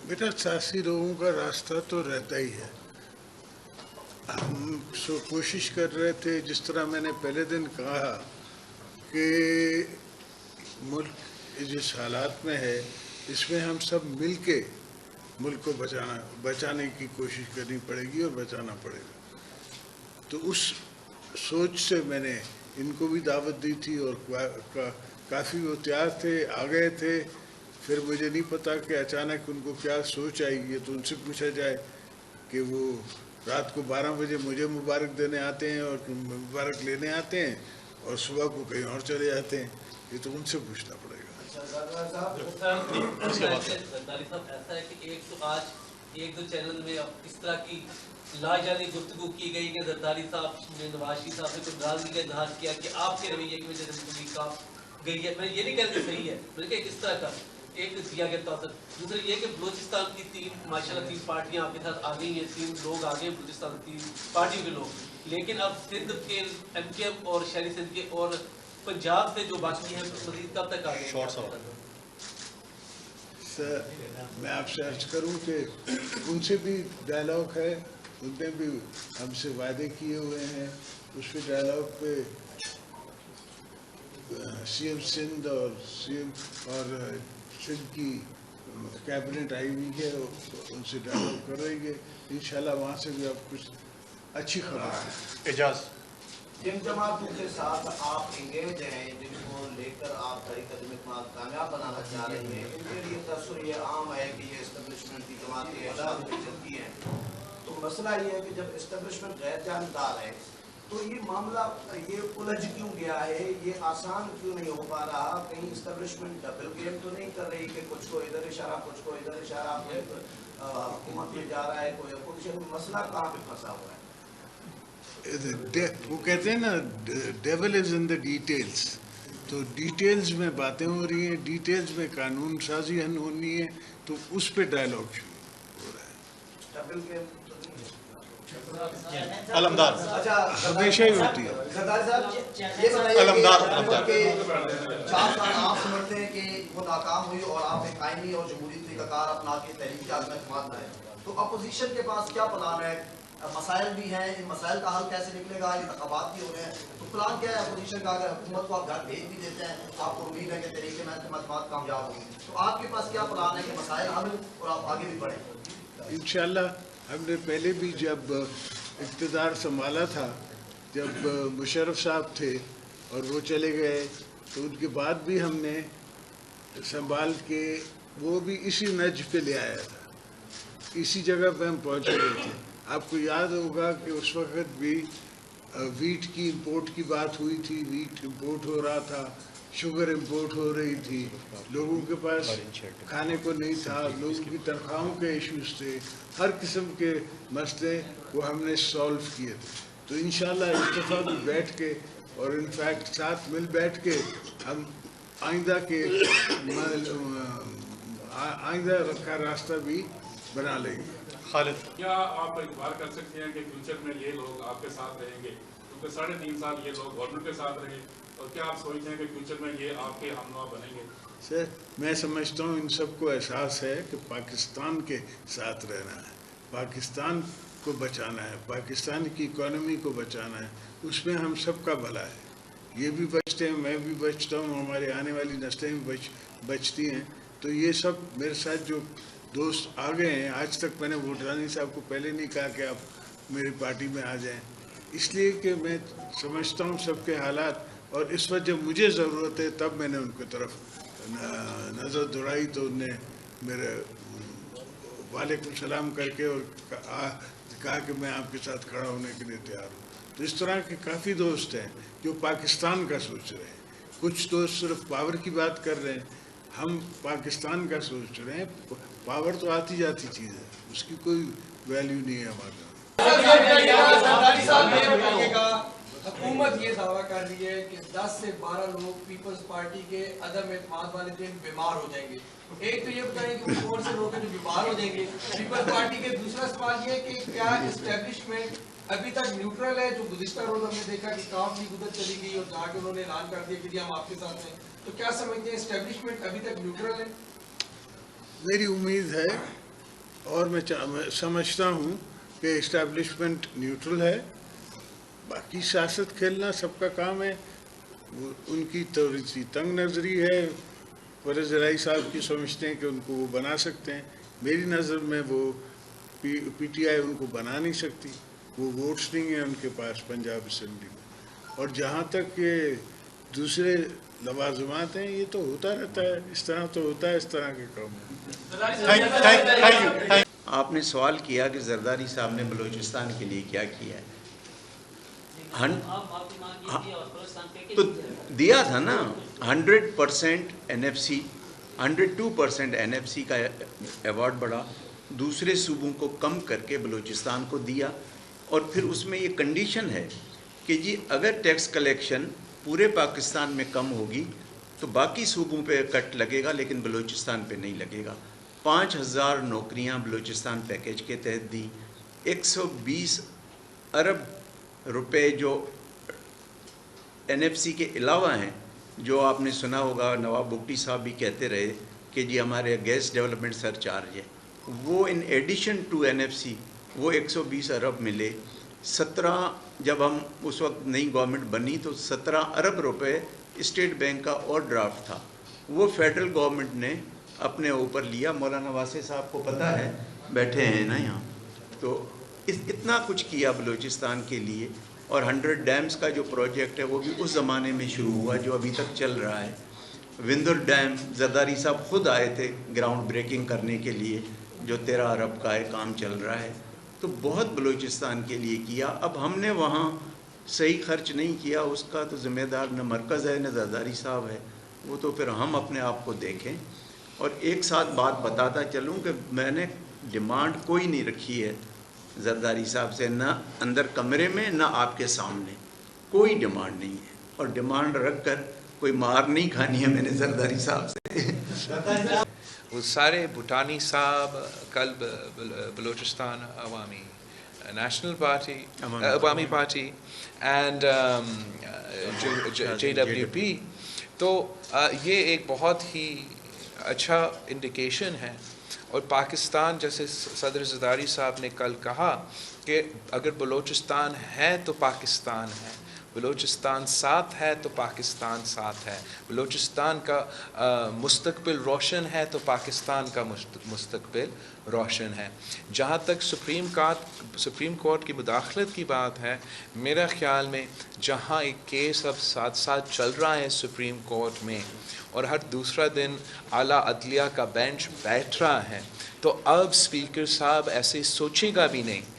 बेटा, सियासी लोगों का रास्ता तो रहता ही है। हम कोशिश कर रहे थे, जिस तरह मैंने पहले दिन कहा कि मुल्क जिस हालात में है, इसमें हम सब मिल के मुल्क को बचाने की कोशिश करनी पड़ेगी और बचाना पड़ेगा। तो उस सोच से मैंने इनको भी दावत दी थी और काफ़ी वो तैयार थे, आ गए थे। फिर मुझे नहीं पता कि अचानक उनको क्या सोच आई। ये तो उनसे पूछा जाए कि वो रात को 12 बजे मुझे मुबारक देने आते हैं और मुबारक लेने आते हैं और सुबह को कहीं और चले जाते हैं। ये तो उनसे पूछना पड़ेगा। जरदारी साहब, ऐसा है कि एक तो आज एक दो चैनल में इस तरह की लाजानी गुफ्तगू की गई कि जरदारी साहब ने नवाज शरीफ साहब से कुछ नाराजगी का इजहार किया कि आपके रवैये की वजह से जिंदगी का गई है। मैं ये नहीं कहती सही है, बल्कि किस तरह का एक दिया गया तौर। दूसरा ये कि बलूचिस्तान की माशाल्लाह 3 पार्टियां आपके साथ आ गई हैं, 3 लोग आ गए बलूचिस्तान 3 पार्टियों के लोग। लेकिन अब सिंध के MKM और शहरी सिंध के और पंजाब से जो बाकी हैं मजीद कब तक आ गए? सर, मैं आपसे अर्ज करूं कि उनसे भी डायलॉग है, उनने भी हमसे वादे किए हुए हैं। उस पर डायलॉग पे CM सिंध और सिंध की कैबिनेट आई हुई है, उनसे डायलॉग कर रही है। इंशाल्लाह वहाँ से भी आप कुछ अच्छी खबर है। एजाज, जिन जमातों के साथ आप इंगेज हैं, जिनको लेकर आप तरीक़त में कामयाब बनाना चाह रही हैं, इनके लिए तस्वीर ये आम है कि ये इस्टेब्लिशमेंट की जमातें चलती हैं। तो मसला ये है कि जब इस्टेब्लिशमेंट गैर जानदार है तो ये मामला ये उलझ क्यों गया है, ये आसान क्यों नहीं हो पा रहा? कहीं इस्टेब्लिशमेंट डबल गेम तो नहीं कर रही कि कुछ को इधर इशारा कुछ को इधर इशारा, हुकूमत में जा रहा है कोई अपोजिशन? मसला कहाँ पे फंसा हुआ है? वो कहते हैं ना, devil is in the details. तो डिटेल्स में बातें हो रही हैं, डिटेल्स में कानून साजी होनी है, तो उस पे डायलॉग शुरू हो रहा है। डबल गेम अलमदार हमेशा ही होती है। सरदार साहब, ये बताइए कि 4 साल आप समझते हैं कि वो नाकाम हुई और आप एक आईनी और जमहूरी तरीक़ाकार अपना के तहरीक आज़म एतमाद लाए, तो अपोजिशन के पास क्या प्लान है? मसाइल भी हैं, इन मसाइल का हल कैसे निकलेगा? इंतखाबात भी हो रहे हैं, तो प्लान क्या है अपोजिशन का? अगर हुकूमत को आप घर भेज भी देते हैं, आपको उम्मीद है कि तरीके में एतमाद कामयाब होगी, तो आपके पास क्या प्लान है कि मसाइल हल और आप आगे भी बढ़ें? इंशाल्लाह हमने पहले भी जब इक़्तिदार संभाला था, जब मुशर्रफ साहब थे और वो चले गए, तो उनके बाद भी हमने संभाल के वो भी इसी नज पे ले आया था, इसी जगह पे हम पहुँच गए थे। आपको याद होगा कि उस वक़्त भी वीट की इंपोर्ट की बात हुई थी, वीट इंपोर्ट हो रहा था, शुगर इंपोर्ट हो रही थी, लोगों के पास खाने को नहीं था, लोगों की तनख्वाहों के इश्यूज थे, हर किस्म के मसले वो हमने सॉल्व किए थे। तो इंशाल्लाह इत्तेफाक बैठ के और इनफैक्ट साथ मिल बैठ के हम आइंदा का रास्ता भी बना लेंगे। खालिद, क्या आप इतबार कर सकते हैं कि फ्यूचर में ये लोग आपके साथ रहेंगे? क्योंकि 3.5 साल ये लोग गवर्नमेंट के साथ रहे, और क्या आप सोचते हैं कि फ्यूचर में ये आपके हमनुमा बनेंगे? सर, मैं समझता हूँ इन सबको एहसास है कि पाकिस्तान के साथ रहना है, पाकिस्तान को बचाना है, पाकिस्तान की इकॉनमी को बचाना है, उसमें हम सबका भला है। ये भी बचते हैं, मैं भी बचता हूँ, हमारे आने वाली नस्लें भी बचती हैं। तो ये सब मेरे साथ जो दोस्त आ गए हैं, आज तक मैंने वोटरानी साहब को पहले नहीं कहा कि आप मेरी पार्टी में आ जाएं, इसलिए कि मैं समझता हूँ सबके हालात, और इस वक्त जब मुझे ज़रूरत है तब मैंने उनकी तरफ नज़र दौड़ाई, तो उनने मेरे वालेकुम सलाम करके और कहा कि मैं आपके साथ खड़ा होने के लिए तैयार हूँ। तो इस तरह के काफ़ी दोस्त हैं जो पाकिस्तान का सोच रहे हैं। कुछ दोस्त सिर्फ पावर की बात कर रहे हैं, हम पाकिस्तान का सोच रहे हैं। पावर तो आती जाती चीज़ है, उसकी कोई वैल्यू नहीं है हमारे। हुकूमत ये दावा कर रही है कि 10 से 12 लोग पीपल्स पार्टी के अदम एतमाद वाले दिन बीमार हो जाएंगे। एक तो ये बताएं कि कौन से लोग हैं जो बीमार हो जाएंगे पीपल्स पार्टी के। दूसरा सवाल ये कि क्या एस्टेब्लिशमेंट अभी तक न्यूट्रल है? जो गुज़िश्ता रोज हमने देखा कि काम लीग उधर चली गई और जाके उन्होंने ऐलान कर दिया कि हम आपके साथ हैं। तो क्या समझते हैं एस्टेब्लिशमेंट अभी तक न्यूट्रल है? मेरी उम्मीद है اور میں سمجھتا ہوں کہ اسٹیبلشمنٹ نیوٹرل ہے، باقی سیاست کھیلنا سب کا کام ہے، ان کی تھوڑی سی تنگ نظری ہے، پرویز الہی صاحب کی سمجھتے ہیں کہ ان کو وہ بنا سکتے ہیں، میری نظر میں وہ پی ٹی آئی ان کو بنا نہیں سکتی، وہ ووٹس نہیں ہیں ان کے پاس پنجاب اسمبلی میں، اور جہاں تک یہ دوسرے لوازمات ہیں یہ تو ہوتا رہتا ہے، اس طرح تو ہوتا ہے اس طرح کے کام۔ آپ نے سوال کیا کہ زرداری صاحب نے بلوچستان کے لیے کیا کیا ہے، تو دیا تھا نا 100% NFC 102% NFC کا ایوارڈ بڑھا، دوسرے صوبوں کو کم کر کے بلوچستان کو دیا، اور پھر اس میں یہ کنڈیشن ہے کہ جی اگر ٹیکس کلیکشن پورے پاکستان میں کم ہوگی تو باقی صوبوں پہ کٹ لگے گا لیکن بلوچستان پہ نہیں لگے گا۔ 5000 نوکریاں بلوچستان پیکیج کے تحت دی، 120 ارب روپے جو NFC کے علاوہ ہیں، جو آپ نے سنا ہوگا نواب بگٹی صاحب بھی کہتے رہے کہ جی ہمارے گیس ڈیولپمنٹ سر چارج ہے، وہ ان ایڈیشن ٹو NFC وہ 120 ارب ملے۔ 17 جب ہم اس وقت نئی گورنمنٹ بنی تو 17 ارب روپے اسٹیٹ بینک کا اور ڈرافٹ تھا، وہ فیڈرل گورنمنٹ نے اپنے اوپر لیا۔ مولانا واسع صاحب کو پتہ ہے، بیٹھے ہیں نا یہاں، تو اتنا کچھ کیا بلوچستان کے لیے۔ اور 100 ڈیمز کا جو پروجیکٹ ہے وہ بھی اس زمانے میں شروع ہوا جو ابھی تک چل رہا ہے۔ وندر ڈیم زرداری صاحب خود آئے تھے گراؤنڈ بریکنگ کرنے کے لیے، جو 13 ارب کا ہے، کام چل رہا ہے، تو بہت بلوچستان کے لیے کیا۔ اب ہم نے وہاں صحیح خرچ نہیں کیا، اس کا تو ذمہ دار نہ مرکز ہے نہ زرداری صاحب ہے، وہ تو پھر ہم اپنے آپ کو دیکھیں۔ اور ایک ساتھ بات بتاتا چلوں کہ میں نے ڈیمانڈ کوئی نہیں رکھی ہے زرداری صاحب سے، نہ اندر کمرے میں نہ آپ کے سامنے، کوئی ڈیمانڈ نہیں ہے، اور ڈیمانڈ رکھ کر کوئی مار نہیں کھانی ہے میں نے زرداری صاحب سے۔ وہ سارے بھوٹانی صاحب کل بلوچستان عوامی نیشنل پارٹی عوامی پارٹی اینڈ JWP، تو یہ ایک بہت ہی اچھا انڈیکیشن ہے۔ اور پاکستان، جیسے صدر زرداری صاحب نے کل کہا کہ اگر بلوچستان ہے تو پاکستان ہے، بلوچستان ساتھ ہے تو پاکستان ساتھ ہے، بلوچستان کا مستقبل روشن ہے تو پاکستان کا مستقبل روشن ہے۔ جہاں تک سپریم کورٹ کی مداخلت کی بات ہے، میرا خیال میں جہاں ایک کیس اب ساتھ ساتھ چل رہا ہے سپریم کورٹ میں، اور ہر دوسرا دن اعلیٰ عدلیہ کا بینچ بیٹھ رہا ہے، تو اب اسپیکر صاحب ایسے سوچے گا بھی نہیں